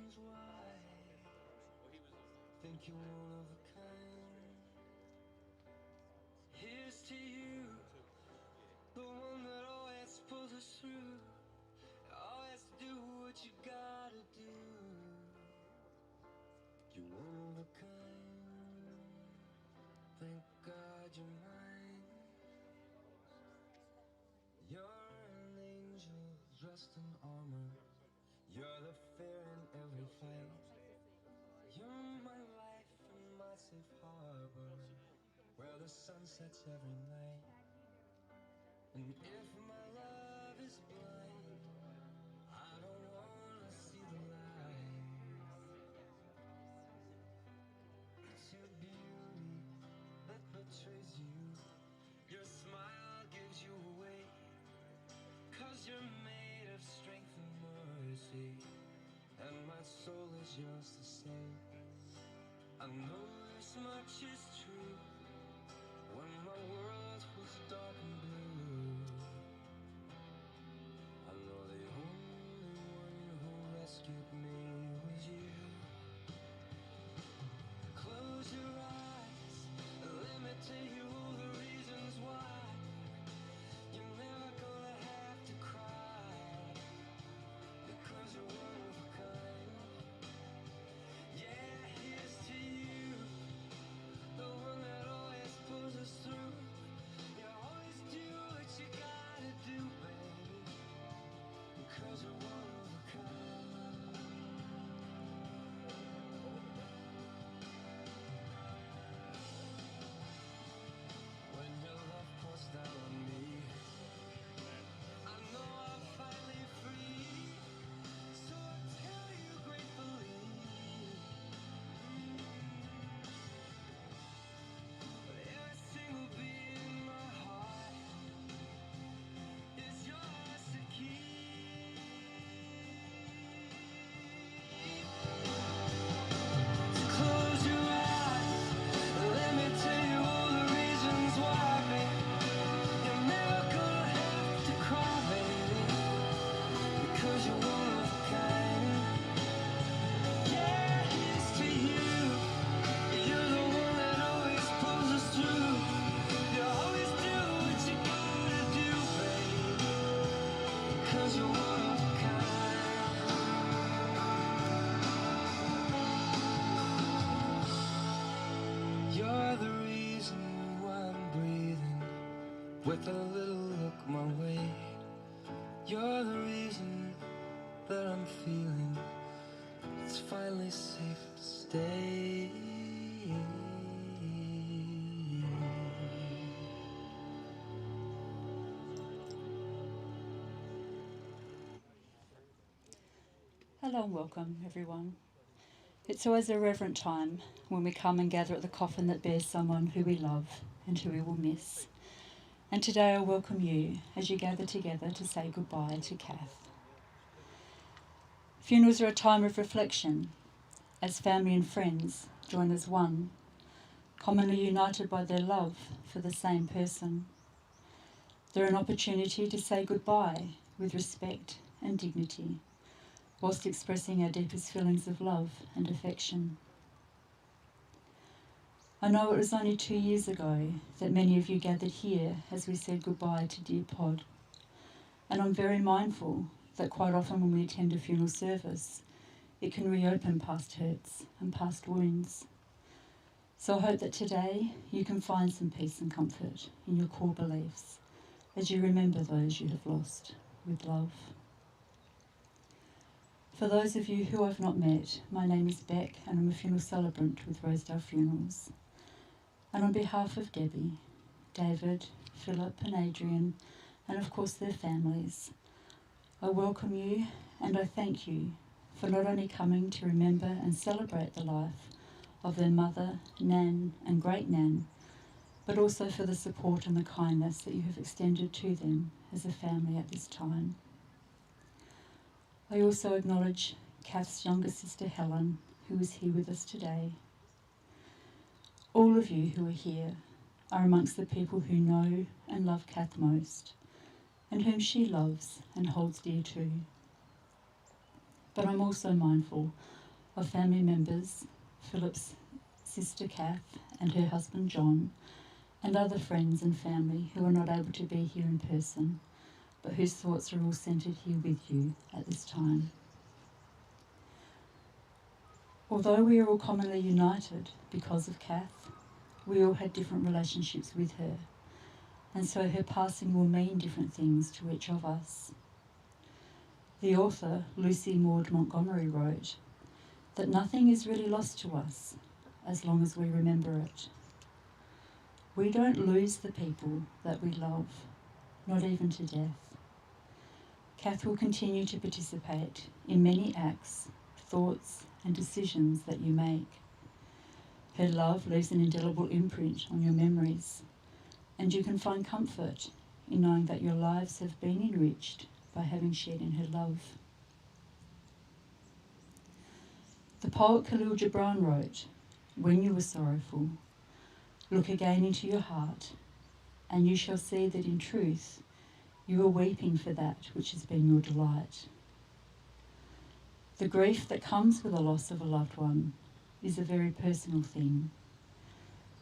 reasons why. Think you're one of a kind. Here's to you, the one that always pulls us through. Always do what you gotta do. You're one of a kind. Thank God you're mine. You're an angel dressed in armor. You're the fear in every fight. You're my life and my safe harbor, where the sun sets every night. And if my love is blind, I don't wanna see the light. It's your beauty that betrays you. Your smile gives you away. 'Cause you're made of strength and mercy, and my soul is yours to save. I know this much is true. When my world was dark and blue, I know the only one who rescued me was you. Close your eyes and let me tell you all the reasons why. You're never gonna have to cry, because you're one of a kind. Yeah, here's to you, the one that always pulls us through. You always do what you gotta do, baby, because you're one of a kind. When your love pours down on me, I know I'm finally free. So I tell you gratefully, every single beat in my heart is yours to keep. Close your eyes, let me tell you all the reasons why, baby. You're never gonna have to cry, baby, because you're one of a kind. Yeah, here's to you. You're the one that always pulls us through. You always do what you gotta do, baby, because you're one of a kind. You're the reason why I'm breathing with a little look my way. You're the reason that I'm feeling it's finally safe to stay. Hello and welcome, everyone. It's always a reverent time when we come and gather at the coffin that bears someone who we love and who we will miss. And today I welcome you as you gather together to say goodbye to Kath. Funerals are a time of reflection as family and friends join as one, commonly united by their love for the same person. They're an opportunity to say goodbye with respect and dignity, whilst expressing our deepest feelings of love and affection. I know it was only 2 years ago that many of you gathered here as we said goodbye to dear Pod, and I'm very mindful that quite often when we attend a funeral service, it can reopen past hurts and past wounds. So I hope that today you can find some peace and comfort in your core beliefs as you remember those you have lost with love. For those of you who I've not met, my name is Beck and I'm a funeral celebrant with Rosedale Funerals. And on behalf of Debbie, David, Philip and Adrian, and of course their families, I welcome you and I thank you for not only coming to remember and celebrate the life of their mother, Nan and great Nan, but also for the support and the kindness that you have extended to them as a family at this time. I also acknowledge Kath's younger sister Helen, who is here with us today. All of you who are here are amongst the people who know and love Kath most, and whom she loves and holds dear to. But I'm also mindful of family members, Philip's sister Kath and her husband John, and other friends and family who are not able to be here in person, but whose thoughts are all centred here with you at this time. Although we are all commonly united because of Kath, we all had different relationships with her, and so her passing will mean different things to each of us. The author, Lucy Maud Montgomery, wrote that nothing is really lost to us as long as we remember it. We don't lose the people that we love, not even to death. Kath will continue to participate in many acts, thoughts and decisions that you make. Her love leaves an indelible imprint on your memories, and you can find comfort in knowing that your lives have been enriched by having shared in her love. The poet Khalil Gibran wrote, "When you were sorrowful, look again into your heart, and you shall see that in truth you are weeping for that which has been your delight." The grief that comes with the loss of a loved one is a very personal thing,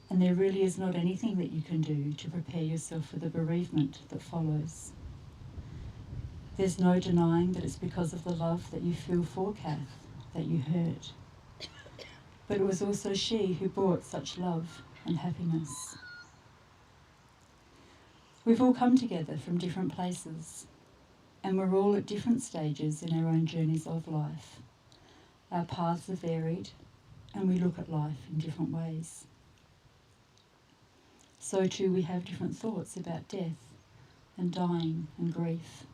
and there really is not anything that you can do to prepare yourself for the bereavement that follows. There's no denying that it's because of the love that you feel for Kath that you hurt, but it was also she who brought such love and happiness. We've all come together from different places, and we're all at different stages in our own journeys of life. Our paths are varied, and we look at life in different ways. So too we have different thoughts about death and dying and grief.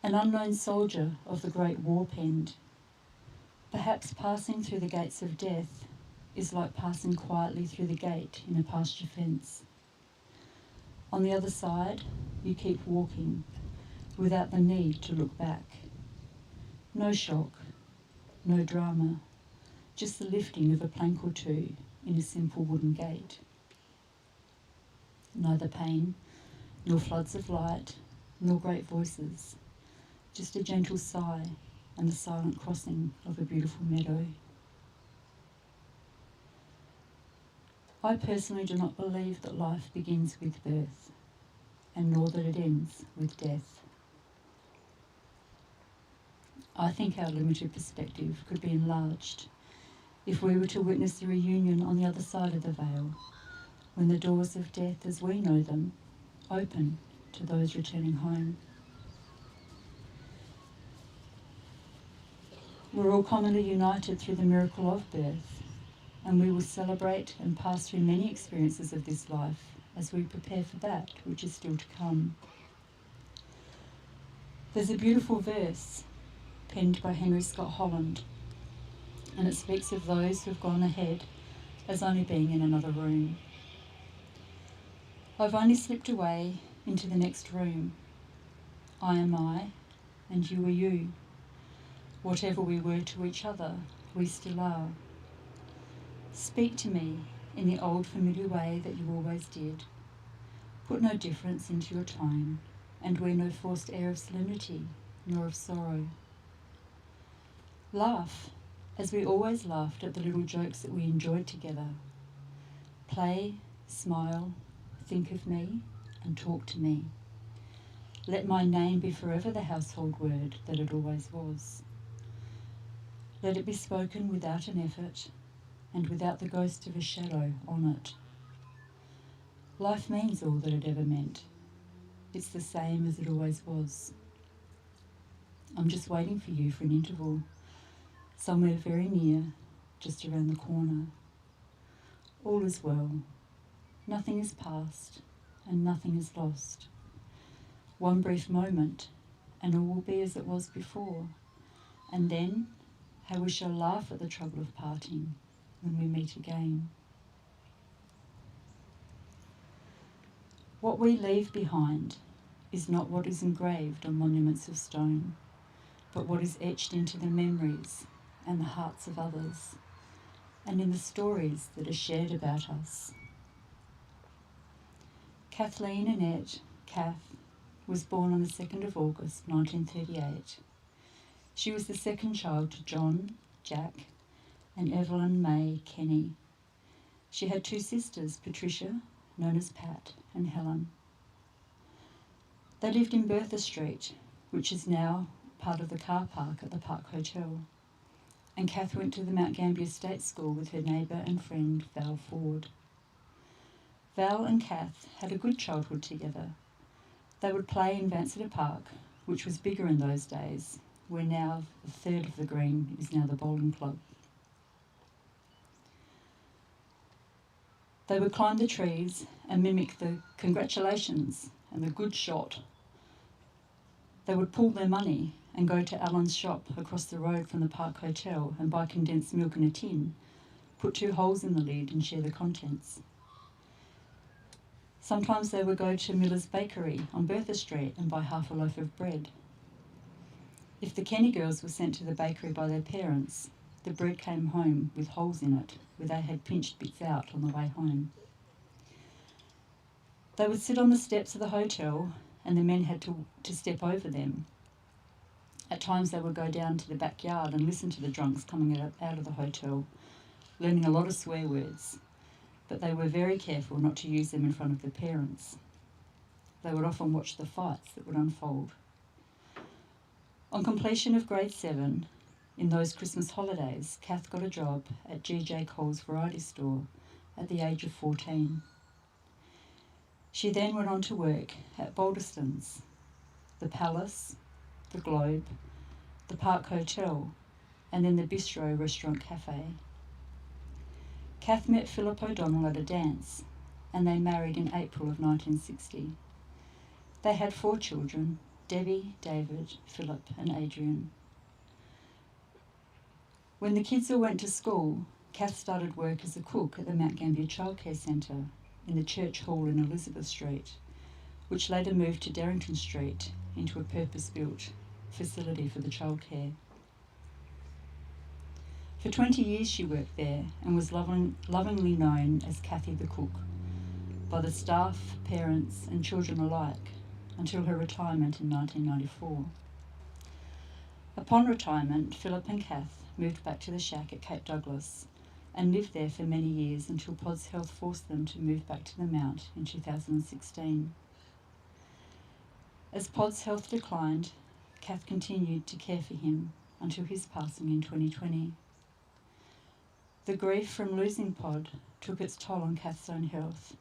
An unknown soldier of the great war penned, "Perhaps passing through the gates of death is like passing quietly through the gate in a pasture fence. On the other side, you keep walking without the need to look back. No shock, no drama, just the lifting of a plank or two in a simple wooden gate. Neither pain, nor floods of light, nor great voices, just a gentle sigh and the silent crossing of a beautiful meadow." I personally do not believe that life begins with birth, and nor that it ends with death. I think our limited perspective could be enlarged if we were to witness the reunion on the other side of the veil, when the doors of death as we know them open to those returning home. We're all commonly united through the miracle of birth, and we will celebrate and pass through many experiences of this life as we prepare for that which is still to come. There's a beautiful verse penned by Henry Scott Holland, and it speaks of those who have gone ahead as only being in another room. "I've only slipped away into the next room. I am I, and you are you. Whatever we were to each other, we still are. Speak to me in the old familiar way that you always did. Put no difference into your tone, and wear no forced air of solemnity, nor of sorrow. Laugh, as we always laughed at the little jokes that we enjoyed together. Play, smile, think of me, and talk to me. Let my name be forever the household word that it always was. Let it be spoken without an effort, and without the ghost of a shadow on it. Life means all that it ever meant. It's the same as it always was. I'm just waiting for you for an interval, somewhere very near, just around the corner. All is well. Nothing is past, and nothing is lost. One brief moment, and all will be as it was before. And then, how we shall laugh at the trouble of parting when we meet again. What we leave behind is not what is engraved on monuments of stone, but what is etched into the memories and the hearts of others, and in the stories that are shared about us. Kathleen Annette, Kath, was born on the 2nd of August 1938. She was the second child to John, Jack, and Evelyn May Kenny. She had two sisters, Patricia, known as Pat, and Helen. They lived in Bertha Street, which is now part of the car park at the Park Hotel, and Kath went to the Mount Gambier State School with her neighbour and friend Val Ford. Val and Kath had a good childhood together. They would play in Vanciter Park, which was bigger in those days, where now a third of the green is now the bowling club. They would climb the trees and mimic the congratulations and the good shot. They would pool their money and go to Alan's shop across the road from the Park Hotel and buy condensed milk in a tin, put 2 holes in the lid and share the contents. Sometimes they would go to Miller's Bakery on Bertha Street and buy half a loaf of bread. If the Kenny girls were sent to the bakery by their parents, the bread came home with holes in it, where they had pinched bits out on the way home. They would sit on the steps of the hotel and the men had to step over them. At times they would go down to the backyard and listen to the drunks coming out of the hotel, learning a lot of swear words, but they were very careful not to use them in front of the parents. They would often watch the fights that would unfold. On completion of grade 7, in those Christmas holidays, Kath got a job at G.J. Cole's variety store at the age of 14. She then went on to work at Balderston's, the Palace, the Globe, the Park Hotel, and then the Bistro Restaurant Cafe. Kath met Philip O'Donnell at a dance, and they married in April of 1960. They had 4 children, Debbie, David, Philip and Adrian. When the kids all went to school, Kath started work as a cook at the Mount Gambier Childcare Centre in the Church Hall in Elizabeth Street, which later moved to Darrington Street into a purpose-built facility for the childcare. For 20 years she worked there and was lovingly known as Kathy the Cook by the staff, parents and children alike until her retirement in 1994. Upon retirement, Philip and Kath moved back to the shack at Cape Douglas and lived there for many years until Pod's health forced them to move back to the Mount in 2016. As Pod's health declined, Kath continued to care for him until his passing in 2020. The grief from losing Pod took its toll on Kath's own health,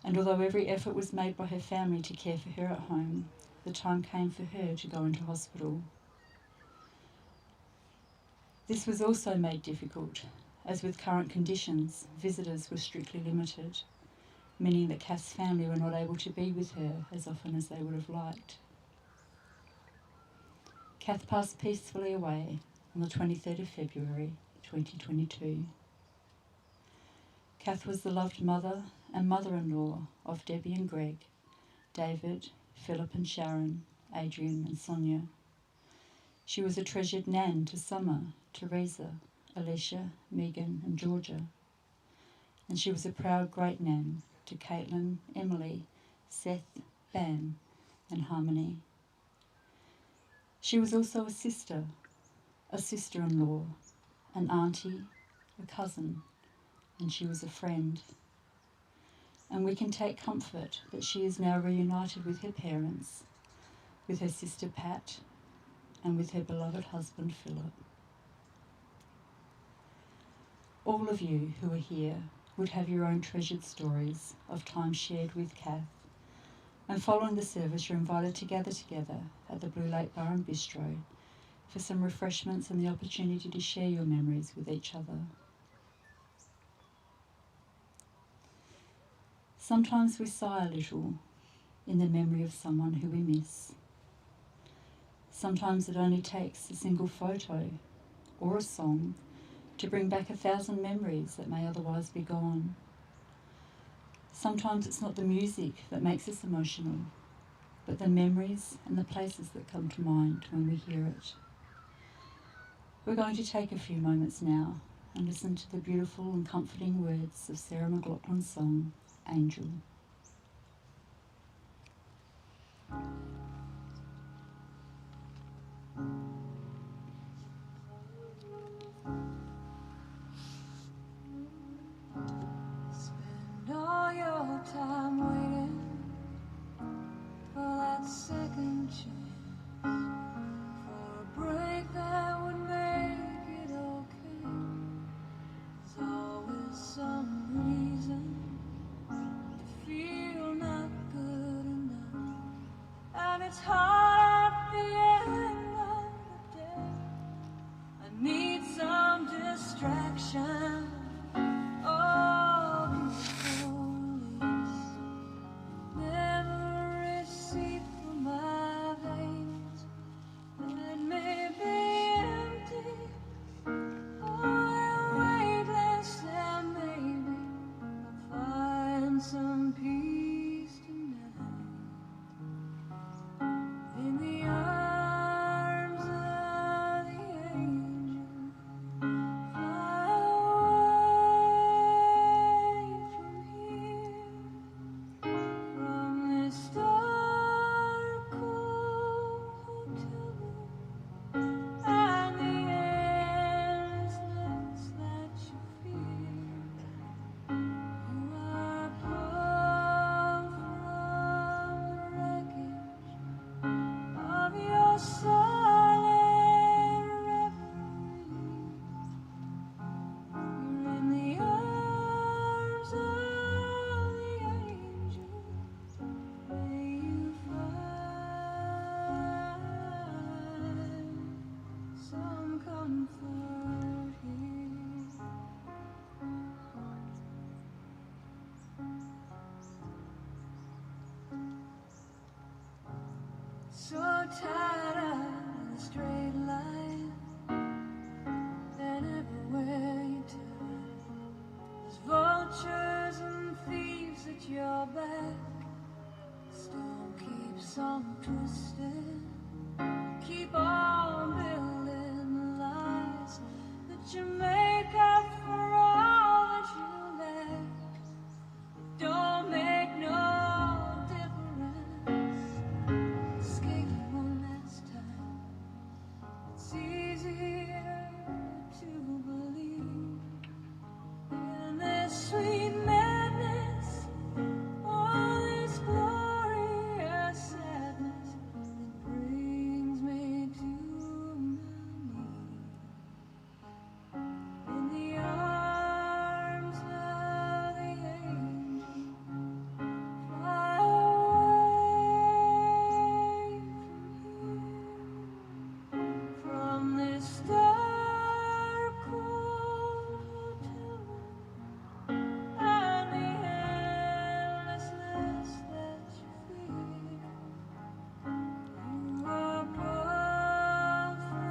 and although every effort was made by her family to care for her at home, the time came for her to go into hospital. This was also made difficult, as with current conditions, visitors were strictly limited, meaning that Kath's family were not able to be with her as often as they would have liked. Kath passed peacefully away on the 23rd of February 2022. Kath was the loved mother and mother-in-law of Debbie and Greg, David, Philip and Sharon, Adrian and Sonia. She was a treasured nan to Summer, Teresa, Alicia, Megan and Georgia. And she was a proud great-nan to Caitlin, Emily, Seth, Bam and Harmony. She was also a sister-in-law, an auntie, a cousin, and she was a friend. And we can take comfort that she is now reunited with her parents, with her sister Pat, and with her beloved husband Philip. All of you who are here would have your own treasured stories of time shared with Kath, and following the service you're invited to gather together at the Blue Lake Bar and Bistro for some refreshments and the opportunity to share your memories with each other. Sometimes we sigh a little in the memory of someone who we miss. Sometimes it only takes a single photo or a song to bring back 1,000 memories that may otherwise be gone. Sometimes it's not the music that makes us emotional, but the memories and the places that come to mind when we hear it. We're going to take a few moments now and listen to the beautiful and comforting words of Sarah McLaughlin's song, Angel. it's hard at the end of the day. I need some distraction. Oh, police never receipt from my veins. It may be empty, or weightless, and maybe I'll find some peace tonight in the arms of the angel. Fly away from here, from this dark, cold hotel room, and the endlessness that you feel. You are pulled from the wreckage of your silent reverie. You're in the arms of the angel. May you find some comfort here. So tired of the straight line, and everywhere you turn, there's vultures and thieves at your back. Storm keeps on twisting. Keep on building the lies that you make up for all that you lack. It don't make no difference. Escape one last time. It's easier to believe in this sweet madness, all this glorious sadness that brings me to my knees. In the arms of the angel, fly away from this dark, cold hotel room, and the endlessness that you feel. You are pulled from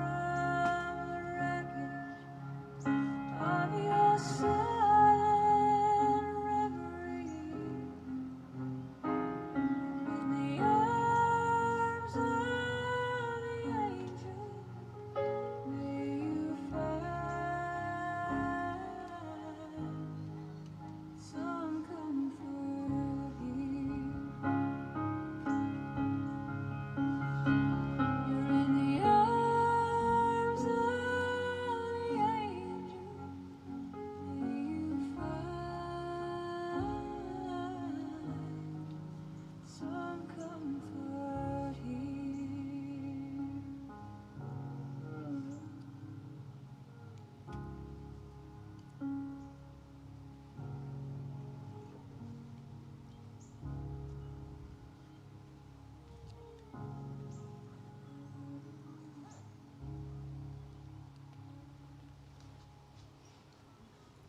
the wreckage of your silent reverie. In the arms of the angel, may you find some comfort here. You're in the arms of the angel. May you find some comfort here.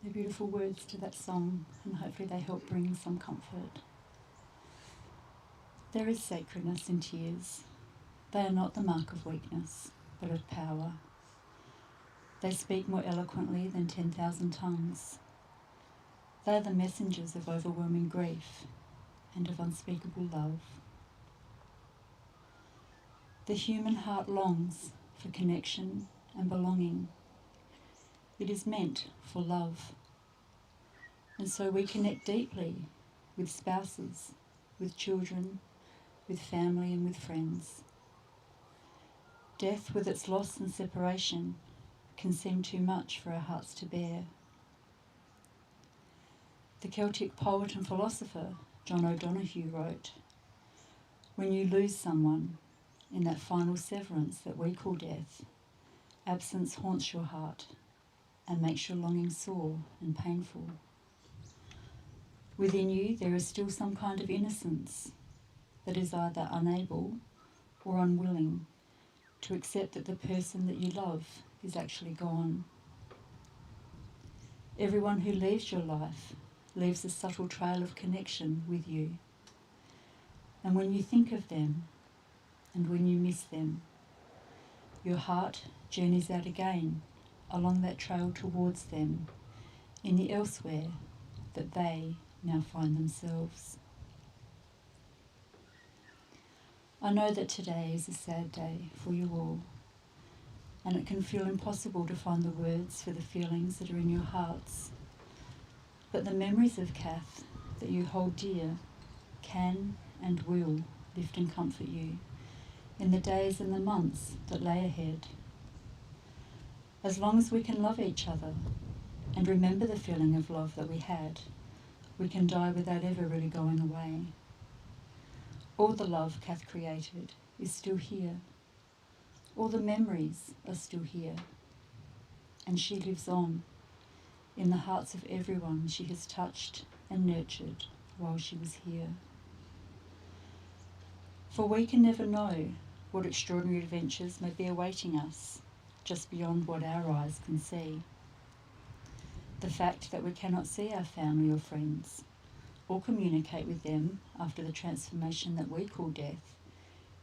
They're beautiful words to that song, and hopefully they help bring some comfort. There is sacredness in tears. They are not the mark of weakness, but of power. They speak more eloquently than 10,000 tongues. They are the messengers of overwhelming grief and of unspeakable love. The human heart longs for connection and belonging. It is meant for love. And so we connect deeply with spouses, with children, with family and with friends. Death with its loss and separation can seem too much for our hearts to bear. The Celtic poet and philosopher John O'Donoghue wrote, "When you lose someone, in that final severance that we call death, absence haunts your heart and makes your longing sore and painful. Within you there is still some kind of innocence that is either unable or unwilling to accept that the person that you love is actually gone. Everyone who leaves your life leaves a subtle trail of connection with you. And when you think of them, and when you miss them, your heart journeys out again along that trail towards them in the elsewhere that they now find themselves. I know that today is a sad day for you all, and it can feel impossible to find the words for the feelings that are in your hearts. But the memories of Kath that you hold dear can and will lift and comfort you in the days and the months that lay ahead. As long as we can love each other and remember the feeling of love that we had, we can die without ever really going away. All the love Kath created is still here. All the memories are still here. And she lives on in the hearts of everyone she has touched and nurtured while she was here. For we can never know what extraordinary adventures may be awaiting us just beyond what our eyes can see. The fact that we cannot see our family or friends or communicate with them after the transformation that we call death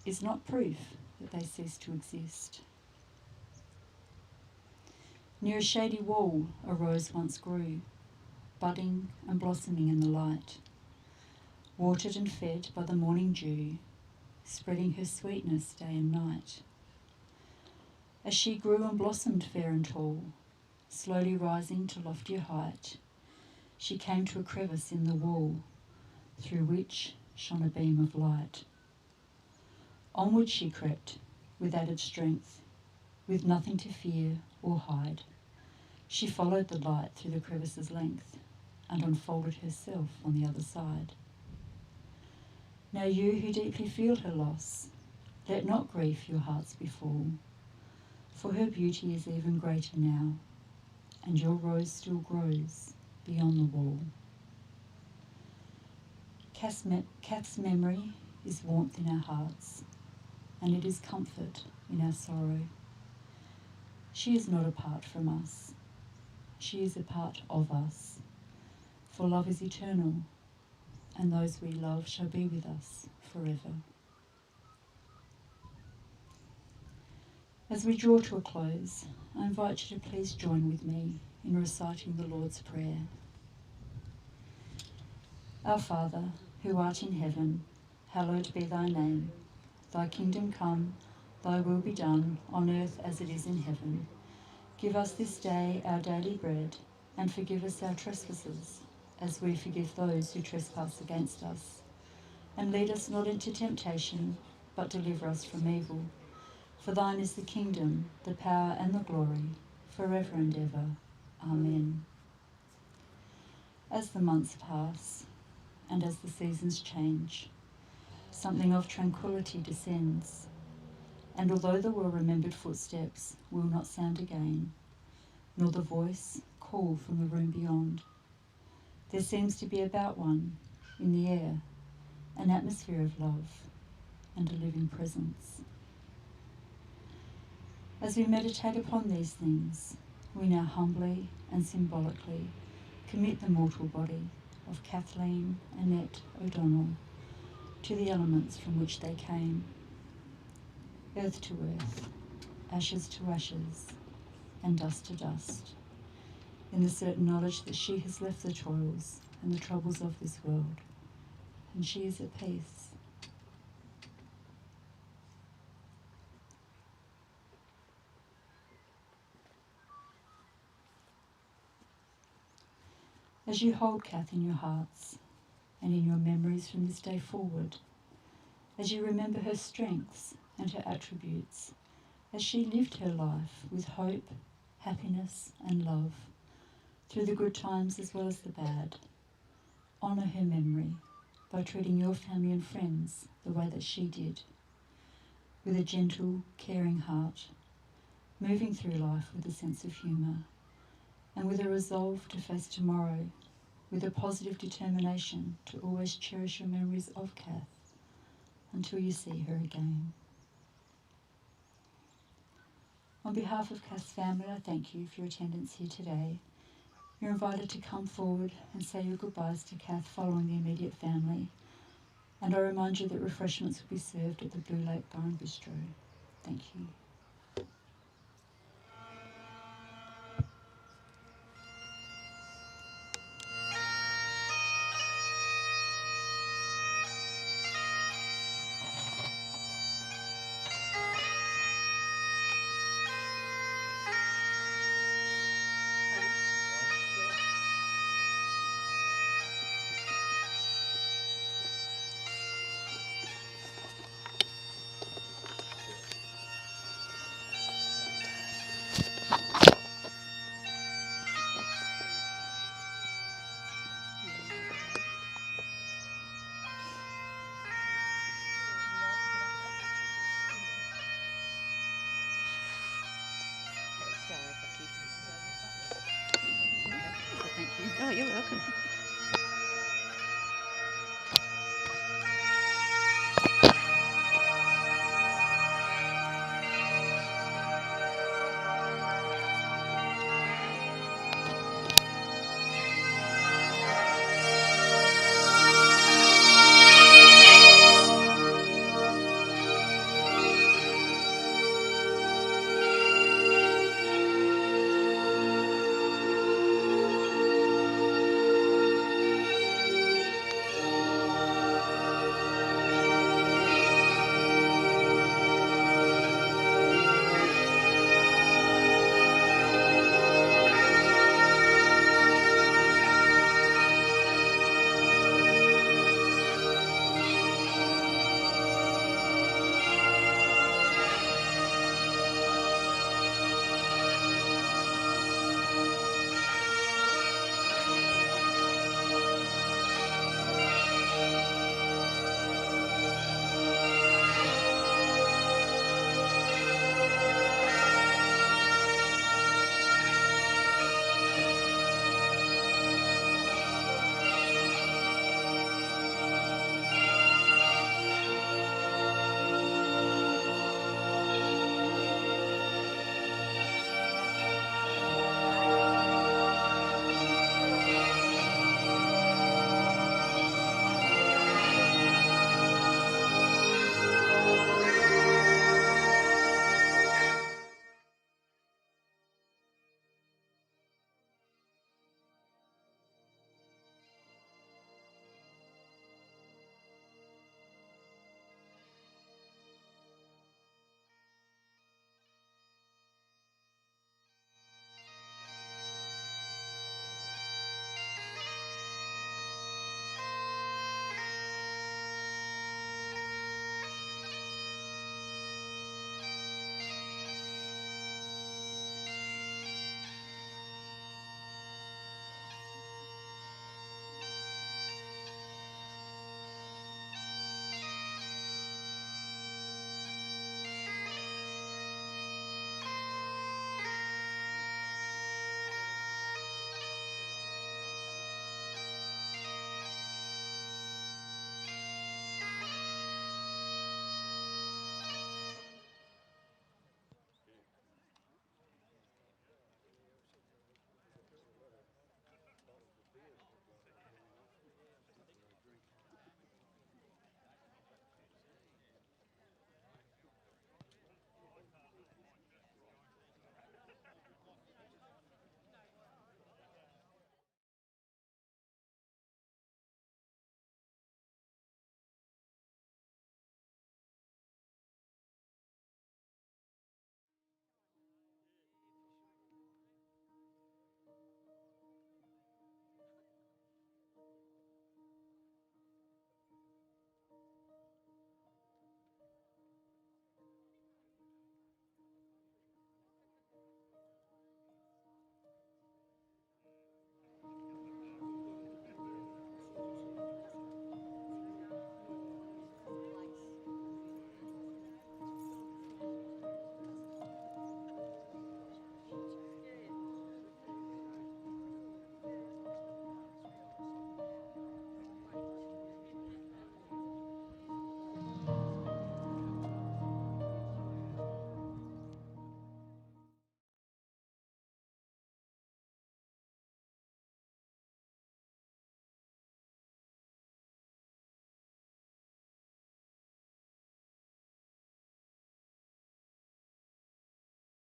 is not proof that they cease to exist. Near a shady wall a rose once grew, budding and blossoming in the light, watered and fed by the morning dew, spreading her sweetness day and night. As she grew and blossomed fair and tall, slowly rising to loftier height, she came to a crevice in the wall, through which shone a beam of light. Onward she crept, with added strength, with nothing to fear or hide. She followed the light through the crevice's length, and unfolded herself on the other side. Now you who deeply feel her loss, let not grief your hearts befall, for her beauty is even greater now, and your rose still grows beyond the wall. Kath's memory is warmth in our hearts, and it is comfort in our sorrow. She is not apart from us. She is a part of us, for love is eternal, and those we love shall be with us forever. As we draw to a close, I invite you to please join with me in reciting the Lord's Prayer. Our Father, who art in heaven, hallowed be thy name. Thy kingdom come, thy will be done, on earth as it is in heaven. Give us this day our daily bread, and forgive us our trespasses, as we forgive those who trespass against us. And lead us not into temptation, but deliver us from evil. For thine is the kingdom, the power and the glory, forever and ever. Amen. As the months pass, and as the seasons change, something of tranquillity descends, and although the well-remembered footsteps will not sound again, nor the voice call from the room beyond, there seems to be about one, in the air, an atmosphere of love and a living presence. As we meditate upon these things, we now humbly and symbolically commit the mortal body of Kathleen O'Donnell to the elements from which they came, earth to earth, ashes to ashes, and dust to dust, in the certain knowledge that she has left the toils and the troubles of this world, and she is at peace. As you hold Kath in your hearts and in your memories from this day forward, as you remember her strengths and her attributes, as she lived her life with hope, happiness and love, through the good times as well as the bad, honour her memory by treating your family and friends the way that she did, with a gentle, caring heart, moving through life with a sense of humour, and with a resolve to face tomorrow with a positive determination to always cherish your memories of Kath until you see her again. On behalf of Kath's family, I thank you for your attendance here today. You're invited to come forward and say your goodbyes to Kath following the immediate family. And I remind you that refreshments will be served at the Blue Lake Bar and Bistro. Thank you. Oh, you're welcome.